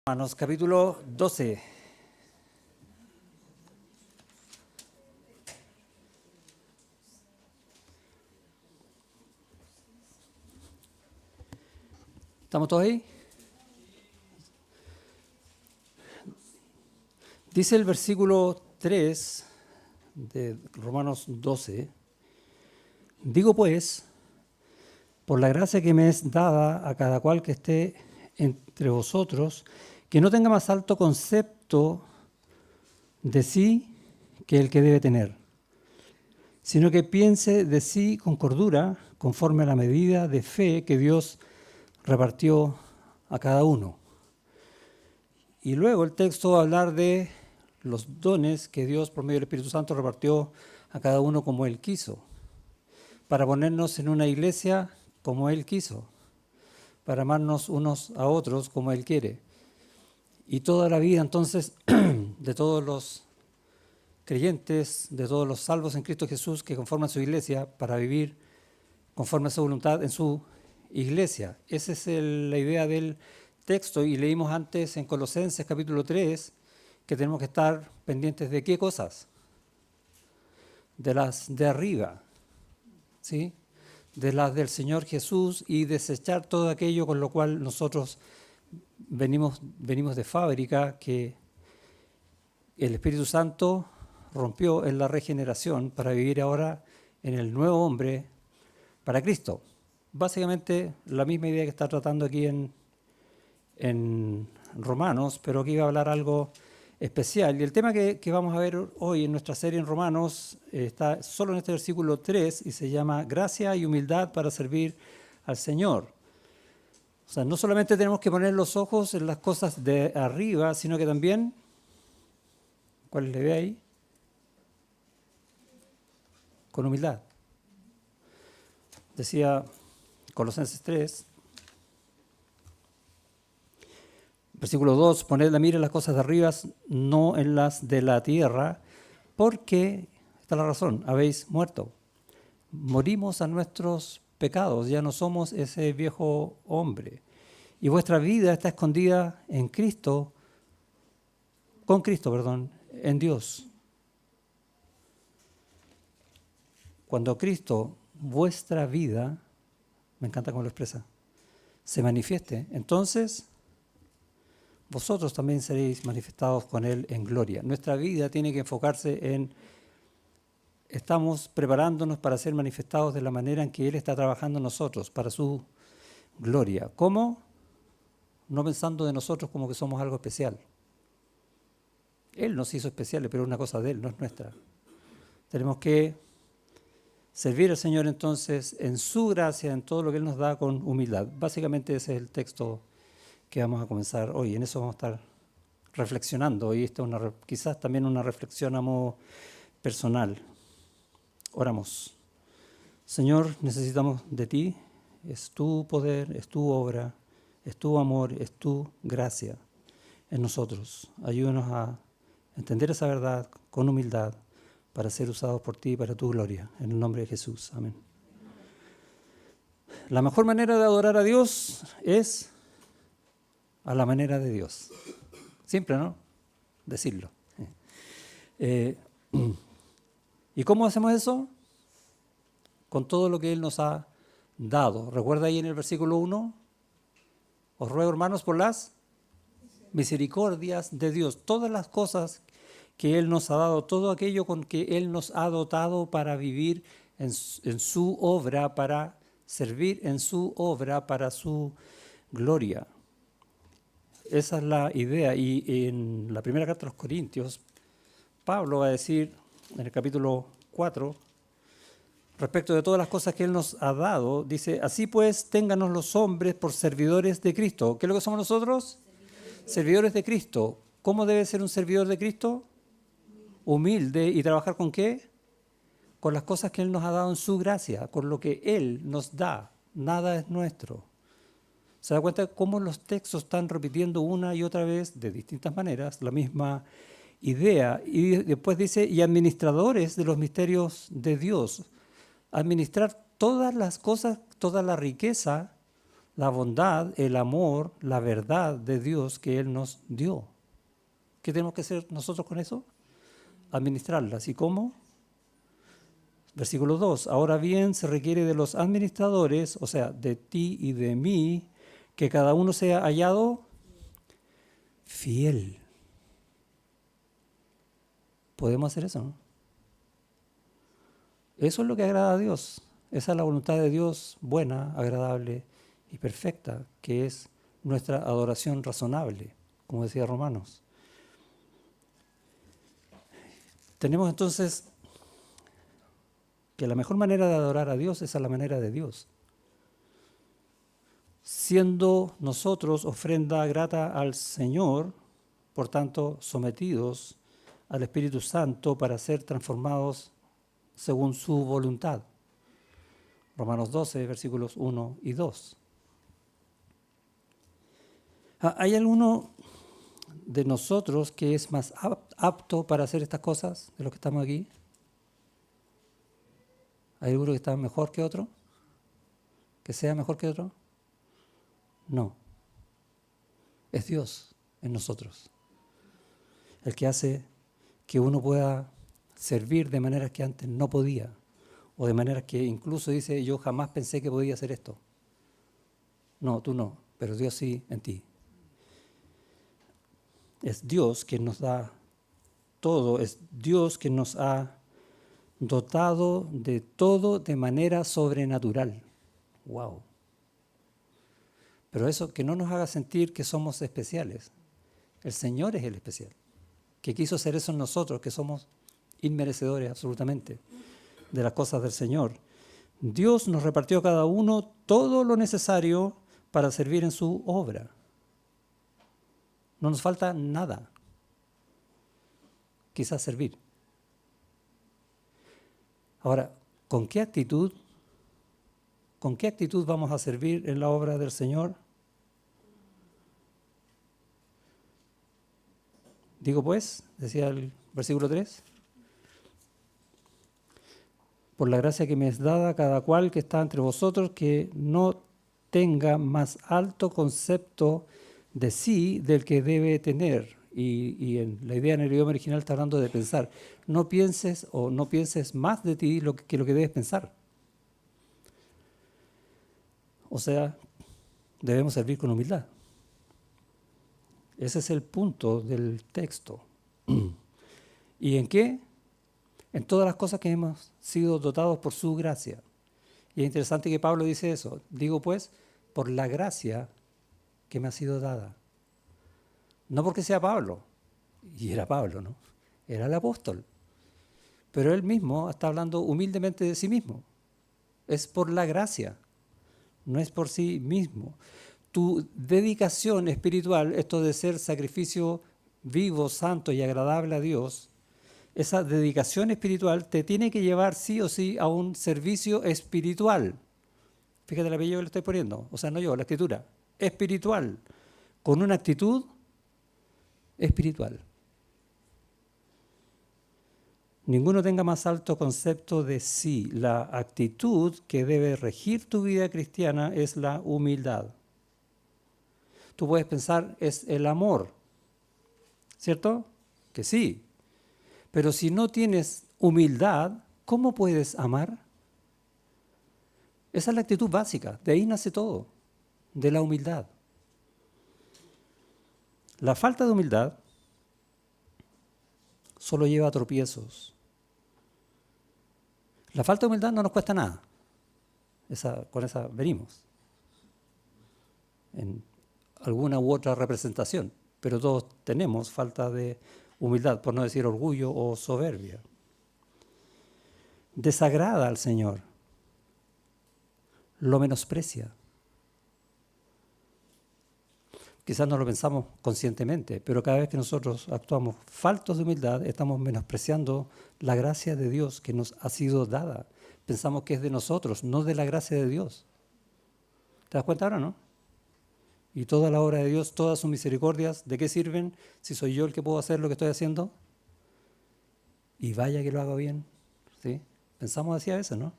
Romanos capítulo 12. ¿Estamos todos ahí? Dice el versículo 3 de Romanos 12. Digo pues, por la gracia que me es dada a cada cual que esté entre vosotros, que no tenga más alto concepto de sí que el que debe tener, sino que piense de sí con cordura, conforme a la medida de fe que Dios repartió a cada uno. Y luego el texto va a hablar de los dones que Dios por medio del Espíritu Santo repartió a cada uno como Él quiso, para ponernos en una iglesia como Él quiso, para amarnos unos a otros como Él quiere. Y toda la vida entonces de todos los creyentes, de todos los salvos en Cristo Jesús que conforman su iglesia para vivir conforme a su voluntad en su iglesia. Esa es la idea del texto, y leímos antes en Colosenses capítulo 3 que tenemos que estar pendientes de qué cosas, de las de arriba, ¿sí? De las del Señor Jesús, y desechar todo aquello con lo cual nosotros venimos de fábrica, que el Espíritu Santo rompió en la regeneración para vivir ahora en el nuevo hombre para Cristo. Básicamente la misma idea que está tratando aquí en Romanos, pero aquí va a hablar algo especial. Y el tema que vamos a ver hoy en nuestra serie en Romanos está solo en este versículo 3 y se llama Gracia y humildad para servir al Señor. O sea, no solamente tenemos que poner los ojos en las cosas de arriba, sino que también, ¿cuál le ve ahí? Con humildad. Decía Colosenses 3, versículo 2, poned la mira en las cosas de arriba, no en las de la tierra, porque, esta es la razón, habéis muerto. Morimos a nuestros pecados, ya no somos ese viejo hombre. Y vuestra vida está escondida en Cristo, en Dios. Cuando Cristo, vuestra vida, me encanta cómo lo expresa, se manifieste, entonces vosotros también seréis manifestados con Él en gloria. Nuestra vida tiene que enfocarse en, estamos preparándonos para ser manifestados de la manera en que Él está trabajando en nosotros, para su gloria. ¿Cómo? No pensando de nosotros como que somos algo especial. Él nos hizo especiales, pero es una cosa de Él, no es nuestra. Tenemos que servir al Señor entonces en su gracia, en todo lo que Él nos da con humildad. Básicamente ese es el texto que vamos a comenzar hoy. En eso vamos a estar reflexionando. Y esto es quizás también una reflexión a modo personal. Oramos. Señor, necesitamos de ti. Es tu poder, es tu obra, es tu amor, es tu gracia en nosotros. Ayúdanos a entender esa verdad con humildad para ser usados por ti y para tu gloria. En el nombre de Jesús. Amén. La mejor manera de adorar a Dios es a la manera de Dios. Simple, ¿no? Decirlo. ¿Y cómo hacemos eso? Con todo lo que Él nos ha dado. ¿Recuerda ahí en el versículo 1? Os ruego, hermanos, por las misericordias de Dios. Todas las cosas que Él nos ha dado, todo aquello con que Él nos ha dotado para vivir en su obra, para servir en su obra, para su gloria. Esa es la idea. Y en la primera carta a los Corintios, Pablo va a decir en el capítulo 4, respecto de todas las cosas que Él nos ha dado, dice, así pues, ténganos los hombres por servidores de Cristo. ¿Qué es lo que somos nosotros? Servidores de Cristo. ¿Cómo debe ser un servidor de Cristo? Humilde. ¿Y trabajar con qué? Con las cosas que Él nos ha dado en su gracia, con lo que Él nos da. Nada es nuestro. ¿Se da cuenta cómo los textos están repitiendo una y otra vez, de distintas maneras, la misma idea? Y después dice, y administradores de los misterios de Dios. Administrar todas las cosas, toda la riqueza, la bondad, el amor, la verdad de Dios que Él nos dio. ¿Qué tenemos que hacer nosotros con eso? Administrarlas. ¿Y cómo? Versículo 2. Ahora bien, se requiere de los administradores, o sea, de ti y de mí, que cada uno sea hallado fiel. ¿Podemos hacer eso, no? Eso es lo que agrada a Dios. Esa es la voluntad de Dios buena, agradable y perfecta, que es nuestra adoración razonable, como decía Romanos. Tenemos entonces que la mejor manera de adorar a Dios es a la manera de Dios, siendo nosotros ofrenda grata al Señor, por tanto sometidos al Espíritu Santo para ser transformados según su voluntad. Romanos 12, versículos 1 y 2. ¿Hay alguno de nosotros que es más apto para hacer estas cosas de los que estamos aquí? ¿Hay alguno que está mejor que otro? ¿Que sea mejor que otro? No. Es Dios en nosotros el que hace que uno pueda servir de maneras que antes no podía, o de maneras que incluso dice, yo jamás pensé que podía hacer esto. No, tú no, pero Dios sí en ti. Es Dios quien nos da todo, es Dios quien nos ha dotado de todo de manera sobrenatural. ¡Wow! Pero eso que no nos haga sentir que somos especiales. El Señor es el especial, que quiso hacer eso en nosotros, que somos inmerecedores absolutamente de las cosas del Señor. Dios nos repartió a cada uno todo lo necesario para servir en su obra. No nos falta nada, quizás servir. Ahora, ¿con qué actitud vamos a servir en la obra del Señor? Digo pues, decía el versículo 3, por la gracia que me es dada, cada cual que está entre vosotros, que no tenga más alto concepto de sí del que debe tener. Y en la idea en el idioma original está hablando de pensar. No pienses o no pienses más de ti que lo que debes pensar. O sea, debemos servir con humildad. Ese es el punto del texto. ¿Y en qué? En todas las cosas que hemos sido dotados por su gracia. Y es interesante que Pablo dice eso. Digo pues, por la gracia que me ha sido dada. No porque sea Pablo, y era Pablo, ¿no? Era el apóstol. Pero él mismo está hablando humildemente de sí mismo. Es por la gracia, no es por sí mismo. Tu dedicación espiritual, esto de ser sacrificio vivo, santo y agradable a Dios, esa dedicación espiritual te tiene que llevar sí o sí a un servicio espiritual. Fíjate el apellido que le estoy poniendo, o sea, no yo, la escritura. Espiritual, con una actitud espiritual. Ninguno tenga más alto concepto de sí. La actitud que debe regir tu vida cristiana es la humildad. Tú puedes pensar, es el amor, ¿cierto? Que sí. Pero si no tienes humildad, ¿cómo puedes amar? Esa es la actitud básica, de ahí nace todo, de la humildad. La falta de humildad solo lleva a tropiezos. La falta de humildad no nos cuesta nada. Con esa venimos. En alguna u otra representación. Pero todos tenemos falta de humildad, por no decir orgullo o soberbia. Desagrada al Señor. Lo menosprecia. Quizás no lo pensamos conscientemente, pero cada vez que nosotros actuamos faltos de humildad, estamos menospreciando la gracia de Dios que nos ha sido dada. Pensamos que es de nosotros, no de la gracia de Dios. ¿Te das cuenta ahora, no? Y toda la obra de Dios, todas sus misericordias, ¿de qué sirven si soy yo el que puedo hacer lo que estoy haciendo? Y vaya que lo hago bien. ¿Sí? Pensamos así a veces, ¿no?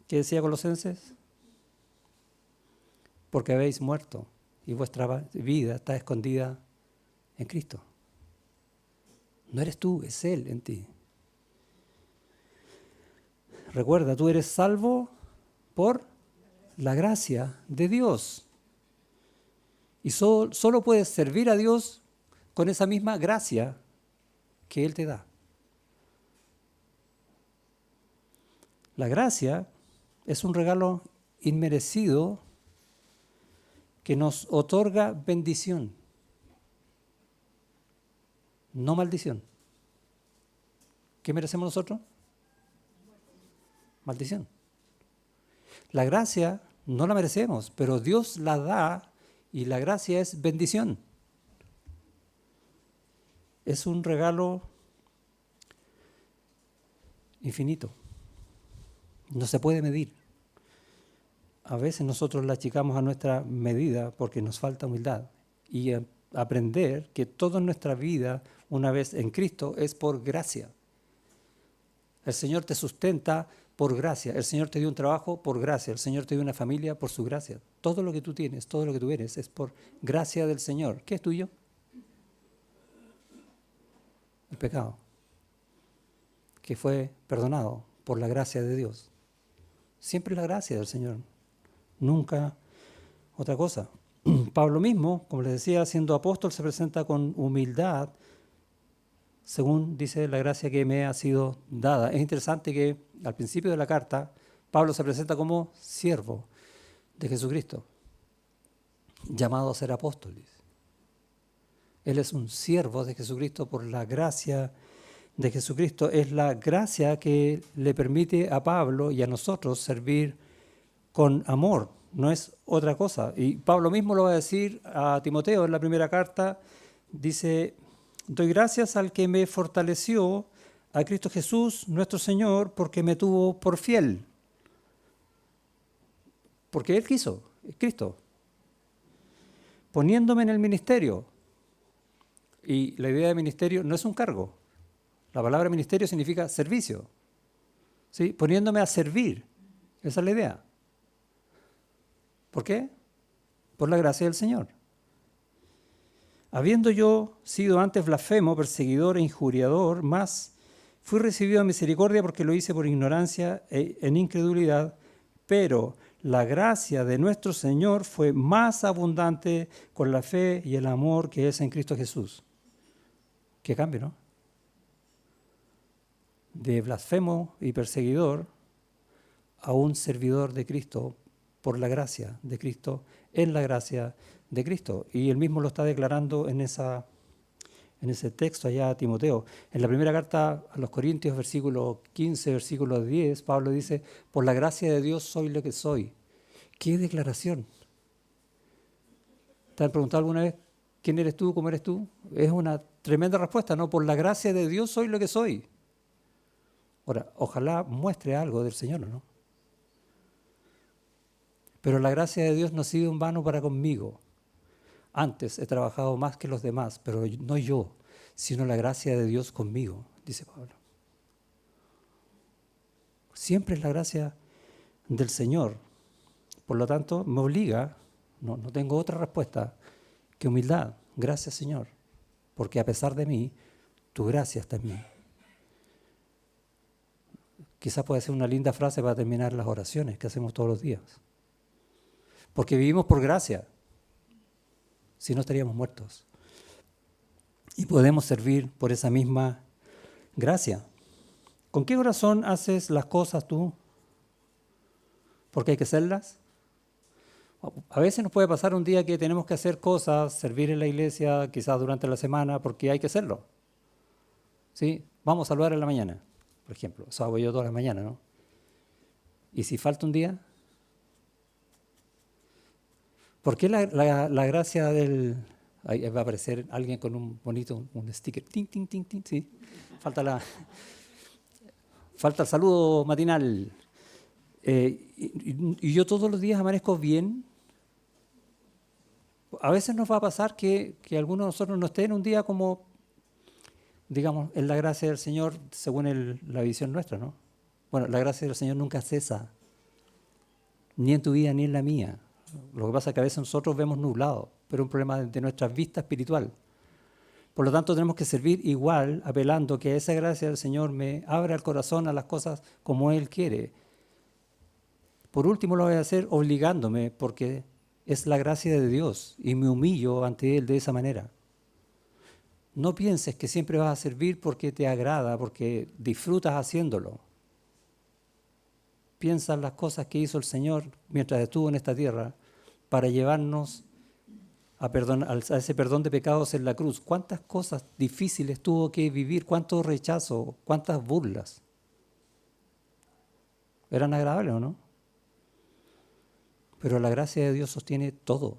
¿Qué decía Colosenses? porque habéis muerto y vuestra vida está escondida en Cristo. No eres tú, es Él en ti. Recuerda, tú eres salvo por la gracia de Dios. Y solo puedes servir a Dios con esa misma gracia que Él te da. La gracia es un regalo inmerecido que nos otorga bendición, no maldición. ¿Qué merecemos nosotros? Maldición. La gracia no la merecemos, pero Dios la da y la gracia es bendición. Es un regalo infinito. No se puede medir. A veces nosotros la achicamos a nuestra medida porque nos falta humildad y aprender que toda nuestra vida, una vez en Cristo, es por gracia. El Señor te sustenta por gracia. El Señor te dio un trabajo por gracia. El Señor te dio una familia por su gracia. Todo lo que tú tienes, todo lo que tú eres, es por gracia del Señor. ¿Qué es tuyo? El pecado, que fue perdonado por la gracia de Dios. Siempre la gracia del Señor, nunca otra cosa. Pablo mismo, como les decía, siendo apóstol, se presenta con humildad, según dice la gracia que me ha sido dada. Es interesante que al principio de la carta, Pablo se presenta como siervo de Jesucristo, llamado a ser apóstol. Él es un siervo de Jesucristo por la gracia de Jesucristo. Es la gracia que le permite a Pablo y a nosotros servir con amor, no es otra cosa. Y Pablo mismo lo va a decir a Timoteo en la primera carta, dice: doy gracias al que me fortaleció, a Cristo Jesús, nuestro Señor, porque me tuvo por fiel. Porque Él quiso, es Cristo, poniéndome en el ministerio. Y la idea de ministerio no es un cargo. La palabra ministerio significa servicio. ¿Sí? Poniéndome a servir. Esa es la idea. ¿Por qué? Por la gracia del Señor. Habiendo yo sido antes blasfemo, perseguidor e injuriador, mas fui recibido a misericordia porque lo hice por ignorancia en incredulidad, pero la gracia de nuestro Señor fue más abundante con la fe y el amor que es en Cristo Jesús. Qué cambio, ¿no? De blasfemo y perseguidor a un servidor de Cristo por la gracia de Cristo, en la gracia de Cristo. Y él mismo lo está declarando en ese texto allá a Timoteo. En la primera carta a los Corintios, versículo 15, versículo 10, Pablo dice: por la gracia de Dios soy lo que soy. ¡Qué declaración! ¿Te han preguntado alguna vez quién eres tú, cómo eres tú? Es una tremenda respuesta, ¿no? Por la gracia de Dios soy lo que soy. Ahora, ojalá muestre algo del Señor, ¿no? Pero la gracia de Dios no ha sido en vano para conmigo. Antes he trabajado más que los demás, pero no yo, sino la gracia de Dios conmigo, dice Pablo. Siempre es la gracia del Señor. Por lo tanto, me obliga, no tengo otra respuesta que humildad. Gracias, Señor, porque a pesar de mí, tu gracia está en mí. Quizás puede ser una linda frase para terminar las oraciones que hacemos todos los días. Porque vivimos por gracia. Si no, estaríamos muertos. Y podemos servir por esa misma gracia. ¿Con qué corazón haces las cosas tú? ¿Porque hay que hacerlas? A veces nos puede pasar un día que tenemos que hacer cosas, servir en la iglesia, quizás durante la semana, porque hay que hacerlo. ¿Sí? Vamos a saludar en la mañana, por ejemplo. Eso hago yo todas las mañanas, ¿no? ¿Y si falta un día? ¿Por qué la gracia del... Ahí va a aparecer alguien con un bonito un sticker. Ting, ting, ting, ting, sí. Falta el saludo matinal. Y yo todos los días amanezco bien. A veces nos va a pasar que algunos de nosotros no estén un día como, digamos, en la gracia del Señor según la visión nuestra, ¿no? Bueno, la gracia del Señor nunca cesa, ni en tu vida ni en la mía. Lo que pasa es que a veces nosotros vemos nublado, pero es un problema de nuestra vista espiritual. Por lo tanto, tenemos que servir igual, apelando que esa gracia del Señor me abra el corazón a las cosas como Él quiere. Por último, lo voy a hacer obligándome, porque es la gracia de Dios y me humillo ante Él de esa manera. No pienses que siempre vas a servir porque te agrada, porque disfrutas haciéndolo. Piensa en las cosas que hizo el Señor mientras estuvo en esta tierra para llevarnos a ese perdón de pecados en la cruz. ¿Cuántas cosas difíciles tuvo que vivir? ¿Cuánto rechazo? ¿Cuántas burlas? ¿Eran agradables o no? Pero la gracia de Dios sostiene todo,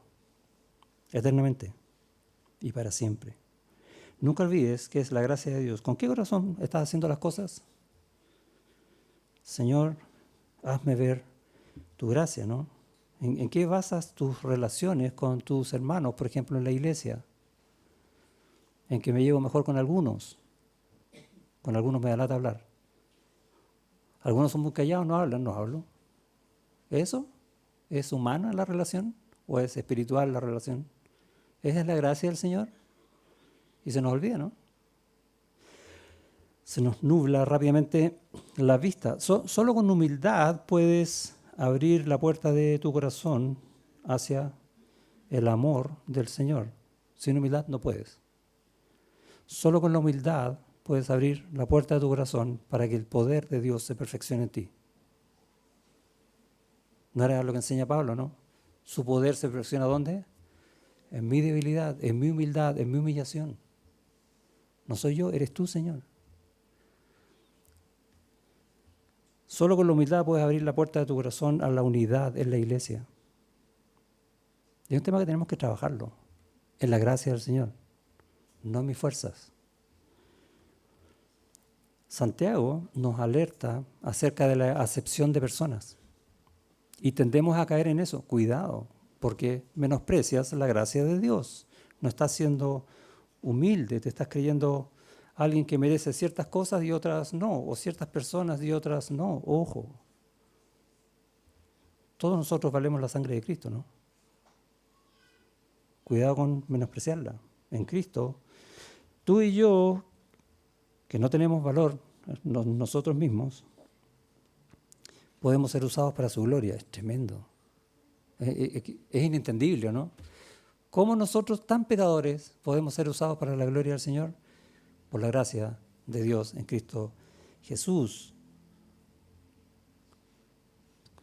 eternamente y para siempre. Nunca olvides que es la gracia de Dios. ¿Con qué corazón estás haciendo las cosas? Señor, hazme ver tu gracia, ¿no? ¿En qué basas tus relaciones con tus hermanos, por ejemplo, en la iglesia? ¿En que me llevo mejor con algunos? Con algunos me da lata hablar. Algunos son muy callados, no hablan, no hablo. ¿Eso es humana la relación o es espiritual la relación? ¿Esa es la gracia del Señor? Y se nos olvida, ¿no? Se nos nubla rápidamente la vista. Solo con humildad puedes abrir la puerta de tu corazón hacia el amor del Señor. Sin humildad no puedes. Solo con la humildad puedes abrir la puerta de tu corazón para que el poder de Dios se perfeccione en ti. ¿No era lo que enseña Pablo, no? Su poder se perfecciona ¿dónde? En mi debilidad, en mi humildad, en mi humillación. No soy yo, eres tú, Señor. Solo con la humildad puedes abrir la puerta de tu corazón a la unidad en la iglesia. Y es un tema que tenemos que trabajarlo, en la gracia del Señor, no en mis fuerzas. Santiago nos alerta acerca de la acepción de personas. Y tendemos a caer en eso. Cuidado, porque menosprecias la gracia de Dios. No estás siendo humilde, te estás creyendo alguien que merece ciertas cosas y otras no, o ciertas personas y otras no. Ojo. Todos nosotros valemos la sangre de Cristo, ¿no? Cuidado con menospreciarla. En Cristo, tú y yo, que no tenemos valor nosotros mismos, podemos ser usados para su gloria. Es tremendo. Es inentendible, ¿no? ¿Cómo nosotros, tan pecadores, podemos ser usados para la gloria del Señor? Por la gracia de Dios en Cristo Jesús.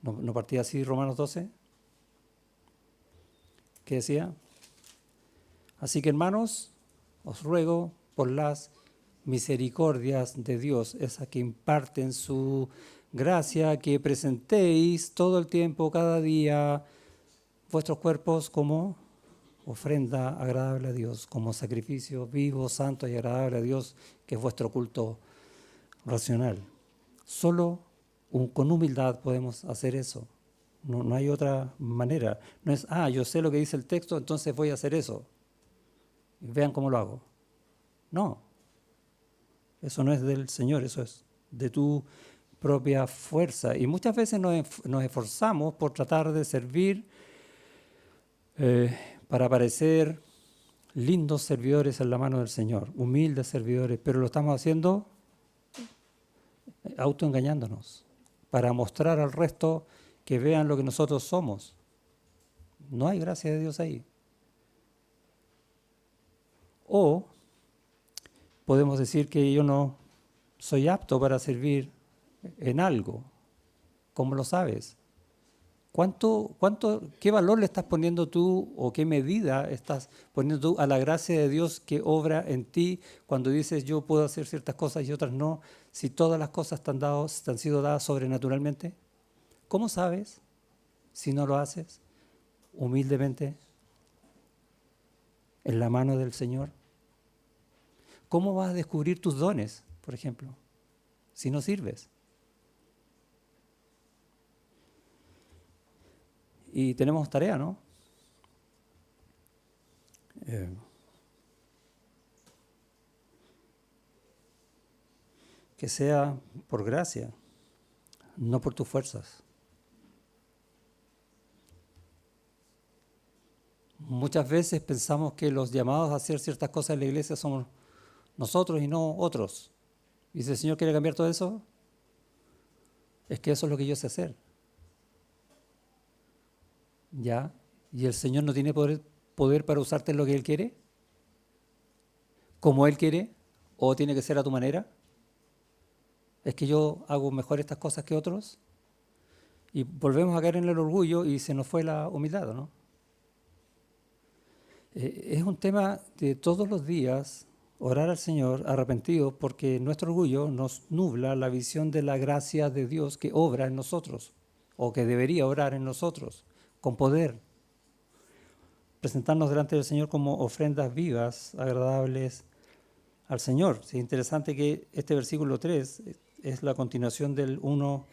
¿No partía así Romanos 12? ¿Qué decía? Así que, hermanos, os ruego por las misericordias de Dios, esa que imparten su gracia, que presentéis todo el tiempo, cada día, vuestros cuerpos como ofrenda agradable a Dios, como sacrificio vivo, santo y agradable a Dios, que es vuestro culto racional. Solo con humildad podemos hacer eso. No hay otra manera. No es, yo sé lo que dice el texto, entonces voy a hacer eso. Y vean cómo lo hago. No. Eso no es del Señor, eso es de tu propia fuerza. Y muchas veces nos esforzamos por tratar de servir para parecer lindos servidores en la mano del Señor, humildes servidores, pero lo estamos haciendo autoengañándonos, para mostrar al resto que vean lo que nosotros somos. No hay gracia de Dios ahí. O podemos decir que yo no soy apto para servir en algo. ¿Cómo lo sabes? ¿Qué valor le estás poniendo tú o qué medida estás poniendo tú a la gracia de Dios que obra en ti cuando dices yo puedo hacer ciertas cosas y otras no, si todas las cosas te han sido dadas sobrenaturalmente? ¿Cómo sabes si no lo haces humildemente en la mano del Señor? ¿Cómo vas a descubrir tus dones, por ejemplo, si no sirves? Y tenemos tarea, ¿no? Que sea por gracia, no por tus fuerzas. Muchas veces pensamos que los llamados a hacer ciertas cosas en la iglesia somos nosotros y no otros. Y si el Señor quiere cambiar todo eso, es que eso es lo que yo sé hacer. ¿Ya? ¿Y el Señor no tiene poder para usarte en lo que Él quiere? ¿Como Él quiere? ¿O tiene que ser a tu manera? ¿Es que yo hago mejor estas cosas que otros? Y volvemos a caer en el orgullo y se nos fue la humildad, ¿no? Es un tema de todos los días orar al Señor arrepentidos porque nuestro orgullo nos nubla la visión de la gracia de Dios que obra en nosotros o que debería obrar en nosotros con poder. Presentarnos delante del Señor como ofrendas vivas, agradables al Señor. Es interesante que este versículo 3 es la continuación del 1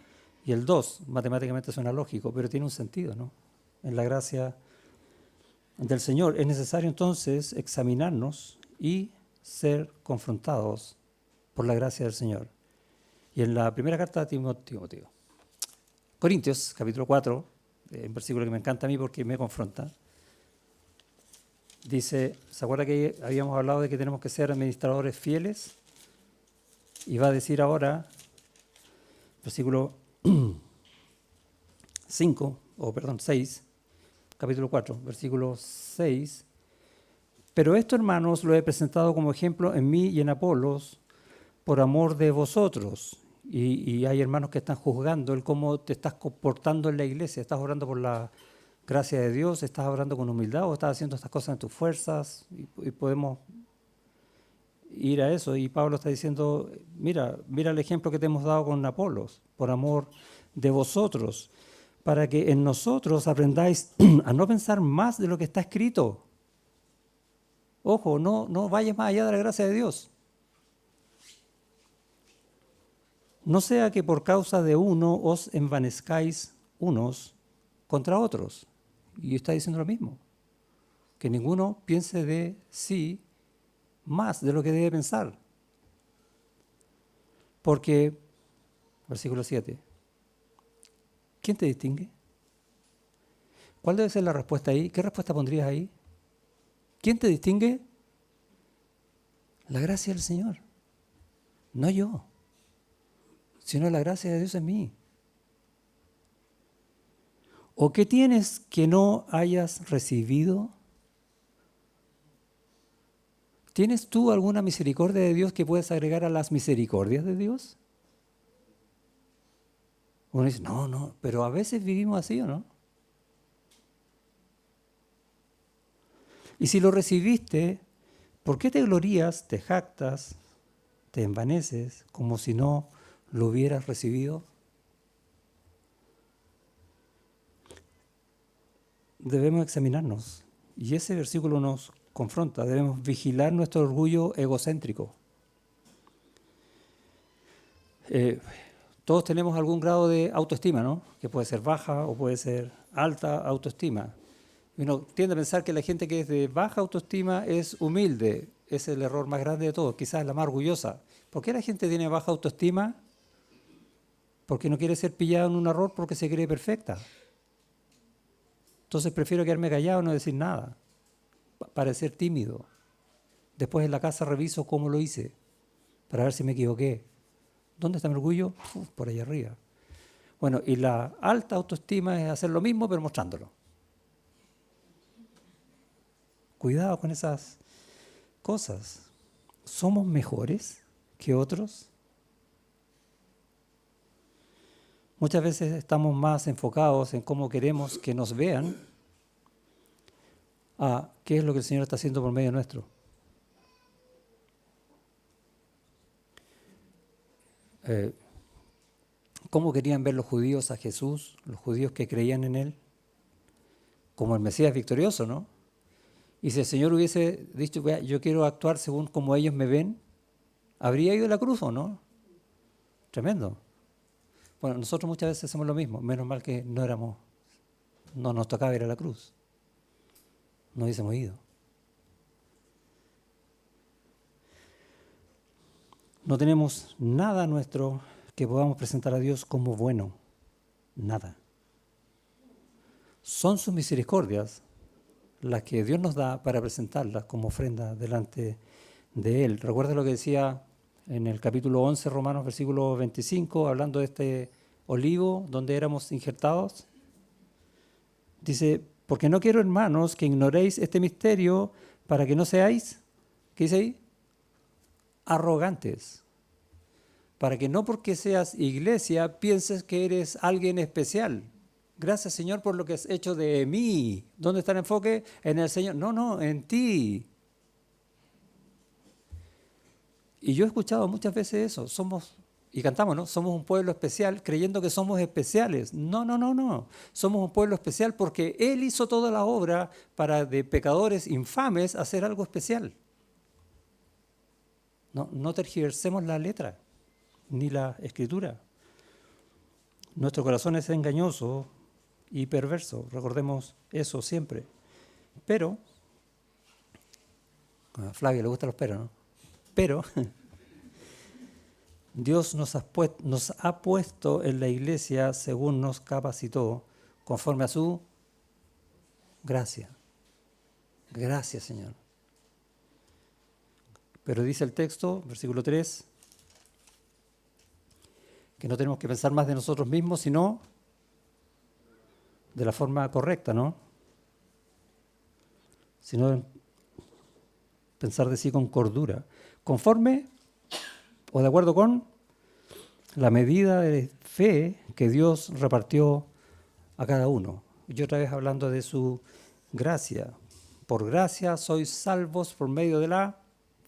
y el 2. Matemáticamente suena lógico, pero tiene un sentido, ¿no? En la gracia del Señor. Es necesario entonces examinarnos y ser confrontados por la gracia del Señor. Y en la primera carta de Timoteo, Corintios, capítulo 4, un versículo que me encanta a mí porque me confronta, dice, ¿se acuerda que habíamos hablado de que tenemos que ser administradores fieles? Y va a decir ahora, versículo 6, capítulo 4, versículo 6. Pero esto, hermanos, lo he presentado como ejemplo en mí y en Apolos, por amor de vosotros. Y hay hermanos que están juzgando el cómo te estás comportando en la iglesia. ¿Estás orando por la gracia de Dios? ¿Estás orando con humildad? ¿O estás haciendo estas cosas en tus fuerzas? Y podemos ir a eso. Y Pablo está diciendo, mira el ejemplo que te hemos dado con Apolos, por amor de vosotros, para que en nosotros aprendáis a no pensar más de lo que está escrito. Ojo, no vayas más allá de la gracia de Dios. No sea que por causa de uno os envanezcáis unos contra otros. Y está diciendo lo mismo. Que ninguno piense de sí más de lo que debe pensar. Porque, versículo 7, ¿quién te distingue? ¿Cuál debe ser la respuesta ahí? ¿Qué respuesta pondrías ahí? ¿Quién te distingue? La gracia del Señor. No yo, sino la gracia de Dios en mí. ¿O qué tienes que no hayas recibido? ¿Tienes tú alguna misericordia de Dios que puedes agregar a las misericordias de Dios? Uno dice, no, pero a veces vivimos así, ¿o no? Y si lo recibiste, ¿por qué te glorías, te jactas, te envaneces como si no lo hubieras recibido? Debemos examinarnos. Y ese versículo nos confronta. Debemos vigilar nuestro orgullo egocéntrico. Todos tenemos algún grado de autoestima, ¿no? Que puede ser baja o puede ser alta autoestima. Uno tiende a pensar que la gente que es de baja autoestima es humilde. Ese es el error más grande de todos, quizás la más orgullosa. ¿Por qué la gente tiene baja autoestima? Porque no quiere ser pillado en un error porque se cree perfecta. Entonces prefiero quedarme callado y no decir nada, parecer tímido. Después en la casa reviso cómo lo hice, para ver si me equivoqué. ¿Dónde está mi orgullo? Por ahí arriba. Bueno, y la alta autoestima es hacer lo mismo pero mostrándolo. Cuidado con esas cosas. ¿Somos mejores que otros? Muchas veces estamos más enfocados en cómo queremos que nos vean a qué es lo que el Señor está haciendo por medio nuestro. ¿Cómo querían ver los judíos a Jesús, los judíos que creían en Él? Como el Mesías victorioso, ¿no? Y si el Señor hubiese dicho, yo quiero actuar según como ellos me ven, ¿habría ido a la cruz o no? Tremendo. Bueno, nosotros muchas veces hacemos lo mismo, menos mal que no nos tocaba ir a la cruz. No hubiésemos ido. No tenemos nada nuestro que podamos presentar a Dios como bueno. Nada. Son sus misericordias las que Dios nos da para presentarlas como ofrenda delante de Él. ¿Recuerda lo que decía en el capítulo 11, Romanos, versículo 25, hablando de este olivo donde éramos injertados? Dice, porque no quiero, hermanos, que ignoréis este misterio para que no seáis, ¿qué dice ahí? Arrogantes. Para que no porque seas iglesia pienses que eres alguien especial. Gracias, Señor, por lo que has hecho de mí. ¿Dónde está el enfoque? En el Señor. No, en ti. Y yo he escuchado muchas veces eso. Y cantamos, ¿no? Somos un pueblo especial creyendo que somos especiales. No. Somos un pueblo especial porque Él hizo toda la obra para de pecadores infames hacer algo especial. No tergiversemos la letra ni la escritura. Nuestro corazón es engañoso y perverso, recordemos eso siempre. Pero, a Flavio le gustan los peros, ¿no? Pero Dios nos ha puesto en la iglesia según nos capacitó, conforme a su gracia. Gracias, Señor. Pero dice el texto, versículo 3, que no tenemos que pensar más de nosotros mismos, sino de la forma correcta, ¿no? Sino pensar de sí con cordura, conforme o de acuerdo con la medida de fe que Dios repartió a cada uno. Y otra vez hablando de su gracia. Por gracia sois salvos por medio de la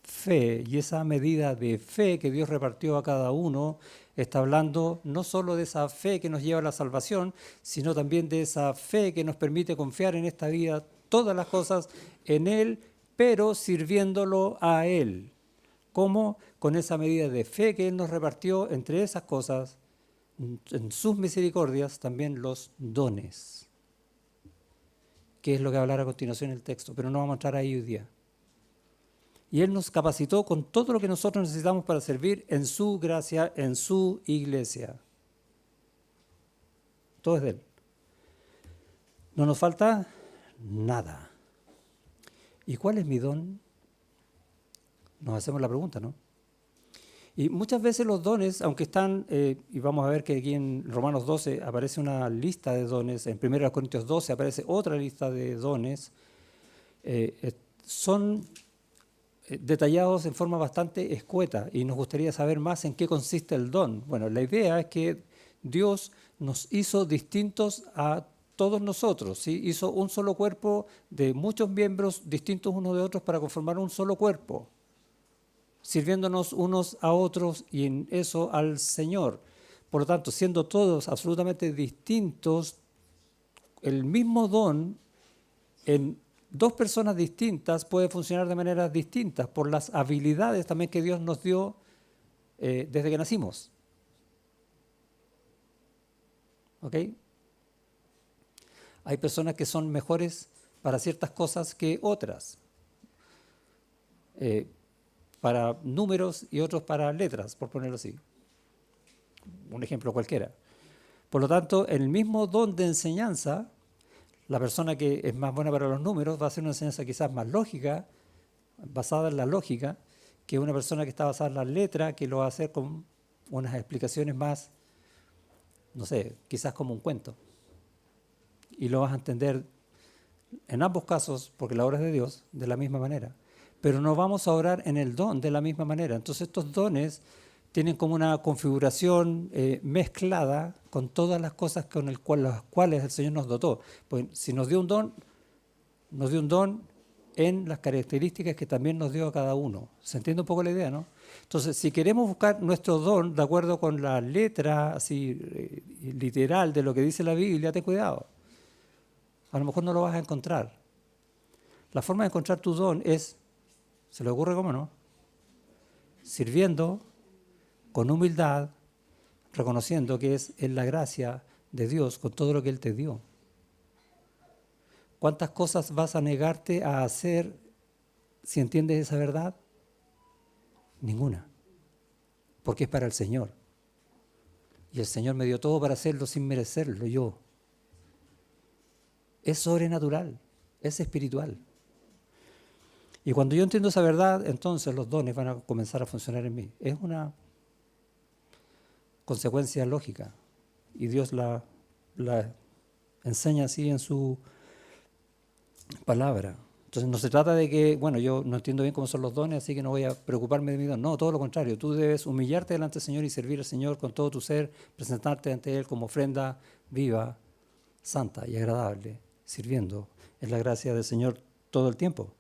fe. Y esa medida de fe que Dios repartió a cada uno está hablando no solo de esa fe que nos lleva a la salvación, sino también de esa fe que nos permite confiar en esta vida todas las cosas en Él, pero sirviéndolo a Él. ¿Cómo? Con esa medida de fe que Él nos repartió, entre esas cosas, en sus misericordias, también los dones. Que es lo que va a hablar a continuación el texto, pero no vamos a entrar ahí hoy día. Y Él nos capacitó con todo lo que nosotros necesitamos para servir en su gracia, en su iglesia. Todo es de Él. No nos falta nada. ¿Y cuál es mi don? Nos hacemos la pregunta, ¿no? Y muchas veces los dones, aunque están, y vamos a ver que aquí en Romanos 12 aparece una lista de dones, en 1 Corintios 12 aparece otra lista de dones, son detallados en forma bastante escueta y nos gustaría saber más en qué consiste el don. Bueno, la idea es que Dios nos hizo distintos a todos nosotros, ¿sí? Hizo un solo cuerpo de muchos miembros distintos unos de otros para conformar un solo cuerpo, sirviéndonos unos a otros y en eso al Señor. Por lo tanto, siendo todos absolutamente distintos, el mismo don en dos personas distintas puede funcionar de maneras distintas por las habilidades también que Dios nos dio desde que nacimos. ¿Ok? Hay personas que son mejores para ciertas cosas que otras. Para números y otros para letras, por ponerlo así. Un ejemplo cualquiera. Por lo tanto, en el mismo don de enseñanza, la persona que es más buena para los números va a hacer una enseñanza quizás más lógica, basada en la lógica, que una persona que está basada en la letra, que lo va a hacer con unas explicaciones más, no sé, quizás como un cuento. Y lo vas a entender en ambos casos, porque la obra es de Dios, de la misma manera. Pero no vamos a orar en el don de la misma manera. Entonces estos dones tienen como una configuración mezclada con todas las cosas con las cuales el Señor nos dotó. Pues si nos dio un don en las características que también nos dio a cada uno. ¿Se entiende un poco la idea, no? Entonces, si queremos buscar nuestro don de acuerdo con la letra así literal de lo que dice la Biblia, ten cuidado. A lo mejor no lo vas a encontrar. La forma de encontrar tu don es, ¿se le ocurre cómo no? Sirviendo con humildad, reconociendo que es en la gracia de Dios con todo lo que Él te dio. ¿Cuántas cosas vas a negarte a hacer si entiendes esa verdad? Ninguna. Porque es para el Señor. Y el Señor me dio todo para hacerlo sin merecerlo yo. Es sobrenatural. es espiritual. Y cuando yo entiendo esa verdad, entonces los dones van a comenzar a funcionar en mí. Es una consecuencia lógica. Y Dios la enseña así en su palabra. Entonces no se trata de que, bueno, yo no entiendo bien cómo son los dones, así que no voy a preocuparme de mi don. No, todo lo contrario. Tú debes humillarte delante del Señor y servir al Señor con todo tu ser, presentarte ante Él como ofrenda viva, santa y agradable, sirviendo en la gracia del Señor todo el tiempo.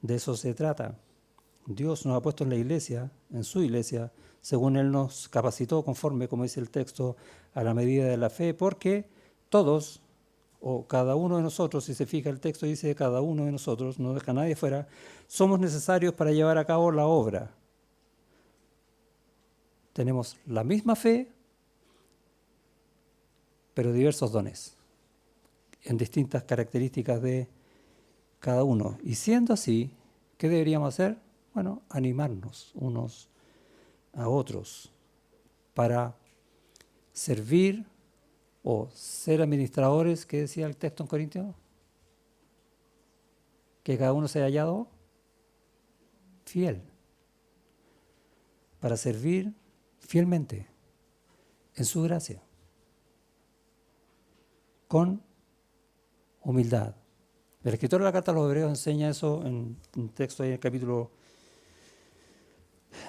De eso se trata. Dios nos ha puesto en la iglesia, en su iglesia, según Él nos capacitó conforme, como dice el texto, a la medida de la fe, porque todos, o cada uno de nosotros, si se fija el texto dice cada uno de nosotros, no deja a nadie fuera, somos necesarios para llevar a cabo la obra. Tenemos la misma fe, pero diversos dones, en distintas características de cada uno. Y siendo así, ¿qué deberíamos hacer? Bueno, animarnos unos a otros para servir o ser administradores, ¿qué decía el texto en Corintios? Que cada uno se haya hallado fiel, para servir fielmente en su gracia, con humildad. El escritor de la carta a los Hebreos enseña eso en un texto ahí en el capítulo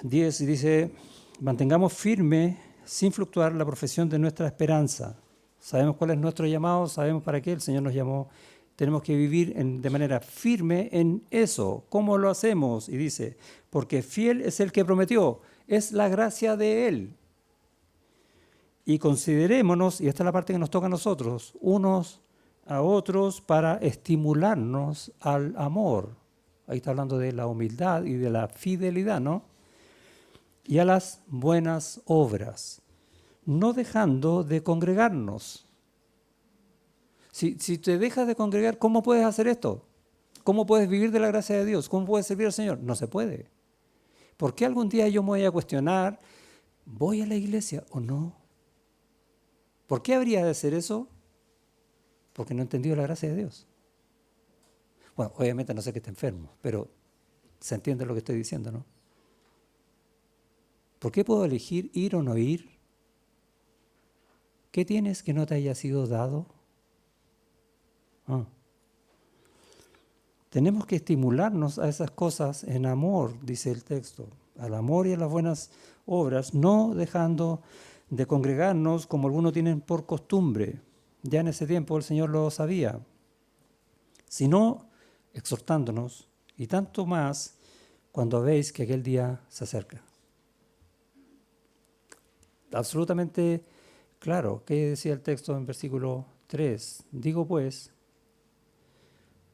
10 y dice: mantengamos firme, sin fluctuar, la profesión de nuestra esperanza. Sabemos cuál es nuestro llamado, sabemos para qué el Señor nos llamó. Tenemos que vivir de manera firme en eso. ¿Cómo lo hacemos? Y dice, porque fiel es el que prometió, es la gracia de Él. Y considerémonos, y esta es la parte que nos toca a nosotros, unos a otros para estimularnos al amor. Ahí está hablando de la humildad y de la fidelidad, ¿no? Y a las buenas obras, no dejando de congregarnos. Si te dejas de congregar, ¿cómo puedes hacer esto? ¿Cómo puedes vivir de la gracia de Dios? ¿Cómo puedes servir al Señor? No se puede. ¿Por qué algún día yo me voy a cuestionar, ¿voy a la iglesia o no? ¿Por qué habría de hacer eso? Porque no he entendido la gracia de Dios. Bueno, obviamente no sé que esté enfermo, pero se entiende lo que estoy diciendo, ¿no? ¿Por qué puedo elegir ir o no ir? ¿Qué tienes que no te haya sido dado? Tenemos que estimularnos a esas cosas en amor, dice el texto, al amor y a las buenas obras, no dejando de congregarnos como algunos tienen por costumbre. Ya en ese tiempo el Señor lo sabía, sino exhortándonos, y tanto más cuando veis que aquel día se acerca. Absolutamente claro. ¿Qué decía el texto en versículo 3? Digo pues,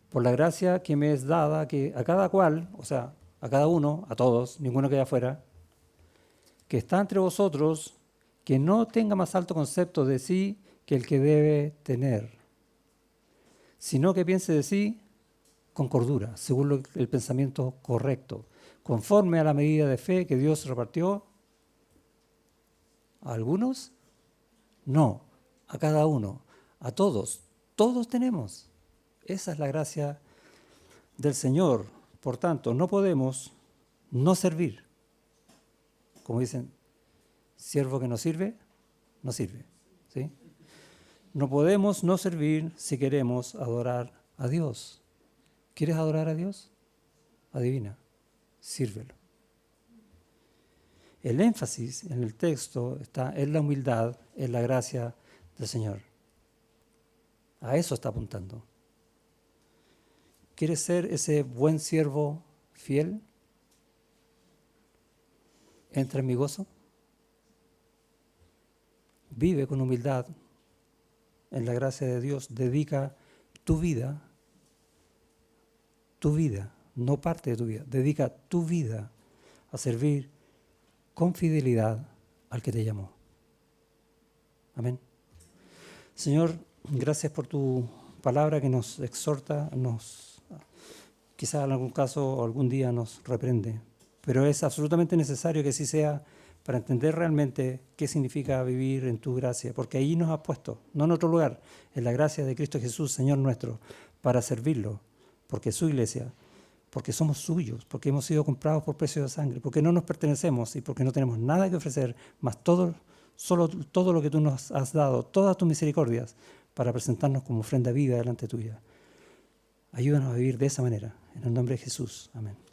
por la gracia que me es dada, que a cada cual, o sea, a cada uno, a todos, ninguno quede afuera, que está entre vosotros, que no tenga más alto concepto de sí que el que debe tener, sino que piense de sí con cordura, según el pensamiento correcto, conforme a la medida de fe que Dios repartió a algunos, no, a cada uno, a todos. Todos tenemos. Esa es la gracia del Señor. Por tanto, no podemos no servir. Como dicen, siervo que no sirve, no sirve. ¿Sí? No podemos no servir si queremos adorar a Dios. ¿Quieres adorar a Dios? Adivina, sírvelo. El énfasis en el texto está en la humildad, en la gracia del Señor. A eso está apuntando. ¿Quieres ser ese buen siervo fiel? Entra en mi gozo. Vive con humildad en la gracia de Dios. Dedica tu vida, no parte de tu vida, dedica tu vida a servir con fidelidad al que te llamó. Amén. Señor, gracias por tu palabra que nos exhorta, quizás en algún caso o algún día nos reprende, pero es absolutamente necesario que así sea para entender realmente qué significa vivir en tu gracia, porque ahí nos has puesto, no en otro lugar, en la gracia de Cristo Jesús, Señor nuestro, para servirlo, porque es su iglesia, porque somos suyos, porque hemos sido comprados por precio de sangre, porque no nos pertenecemos y porque no tenemos nada que ofrecer, más solo todo lo que tú nos has dado, todas tus misericordias, para presentarnos como ofrenda viva delante tuya. Ayúdanos a vivir de esa manera, en el nombre de Jesús. Amén.